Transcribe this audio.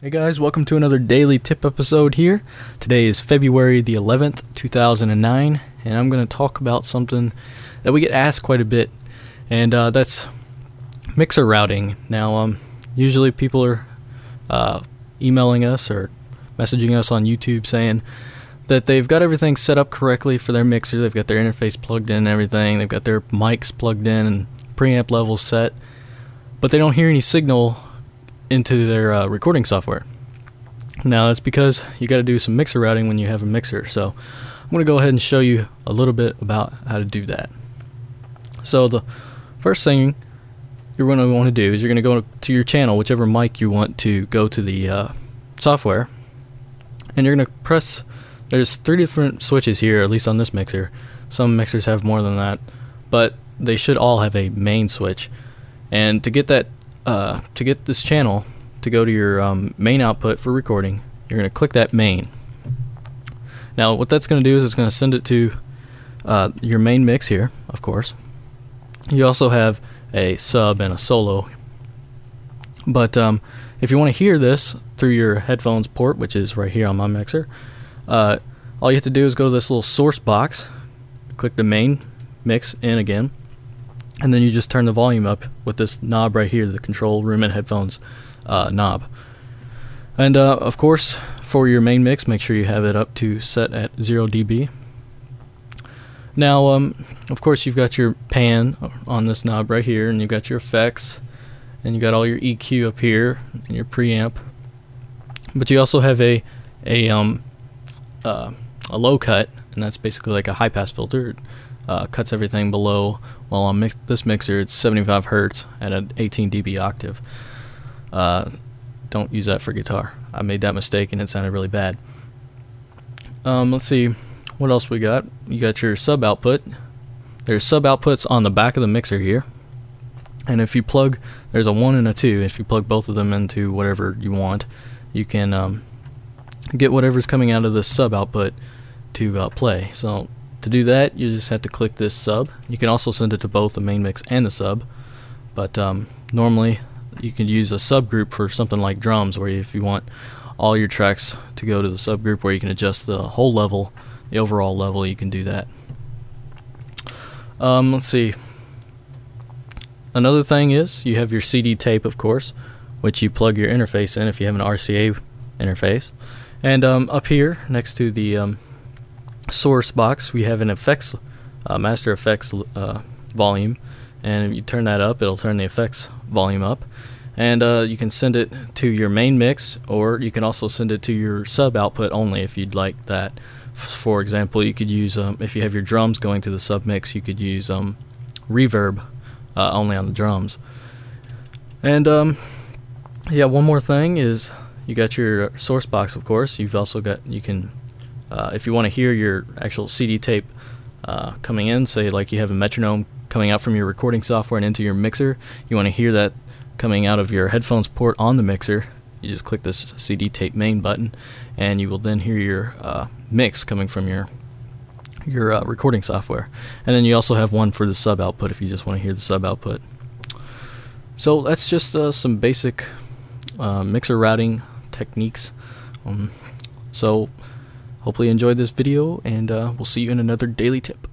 Hey guys, welcome to another daily tip episode here. Today is February the 11th, 2009, and I'm going to talk about something that we get asked quite a bit, and that's mixer routing. Now, usually people are emailing us or messaging us on YouTube saying that they've got everything set up correctly for their mixer. They've got their interface plugged in and everything. They've got their mics plugged in and preamp levels set, but they don't hear any signal into their recording software. Now that's because you got to do some mixer routing when you have a mixer. So I'm going to go ahead and show you a little bit about how to do that. So the first thing you're going to want to do is you're going to go to your channel, whichever mic you want to go to the software, and you're going to press. There's 3 different switches here, at least on this mixer. Some mixers have more than that, but they should all have a main switch. And to get that to get this channel to go to your main output for recording, you're going to click that main. Now what that's going to do is it's going to send it to your main mix here, of course. You also have a sub and a solo, but if you want to hear this through your headphones port, which is right here on my mixer, all you have to do is go to this little source box, click the main mix in again, and then you just turn the volume up with this knob right here, the control room and headphones knob. And of course, for your main mix, make sure you have it up to set at 0 dB. Now, of course, you've got your pan on this knob right here, and you've got your effects, and you got all your EQ up here, and your preamp. But you also have a low cut, and that's basically like a high pass filter. It cuts everything below. Well, on this mixer, it's 75 Hertz at an 18 dB octave. Don't use that for guitar. I made that mistake and it sounded really bad. Let's see what else we got. You got your sub output. There's sub outputs on the back of the mixer here, and if you plug, there's a 1 and a 2. If you plug both of them into whatever you want, you can get whatever's coming out of the sub output to play. So to do that, you just have to click this sub. You can also send it to both the main mix and the sub, but normally you can use a subgroup for something like drums, where if you want all your tracks to go to the subgroup where you can adjust the whole level, the overall level, you can do that. Let's see. Another thing is you have your CD tape, of course, which you plug your interface in if you have an RCA interface. And up here next to the source box, we have an effects master effects volume, and if you turn that up, it'll turn the effects volume up, and you can send it to your main mix, or you can also send it to your sub output only if you'd like that. For example, you could use if you have your drums going to the sub mix, you could use reverb only on the drums. And yeah, one more thing is you got your source box, of course. You've also got, you can if you want to hear your actual CD tape coming in, say like you have a metronome coming out from your recording software and into your mixer, you want to hear that coming out of your headphones port on the mixer, you just click this CD tape main button, and you will then hear your mix coming from your recording software. And then you also have one for the sub output if you just want to hear the sub output. So that's just some basic mixer routing techniques. So hopefully you enjoyed this video, and we'll see you in another daily tip.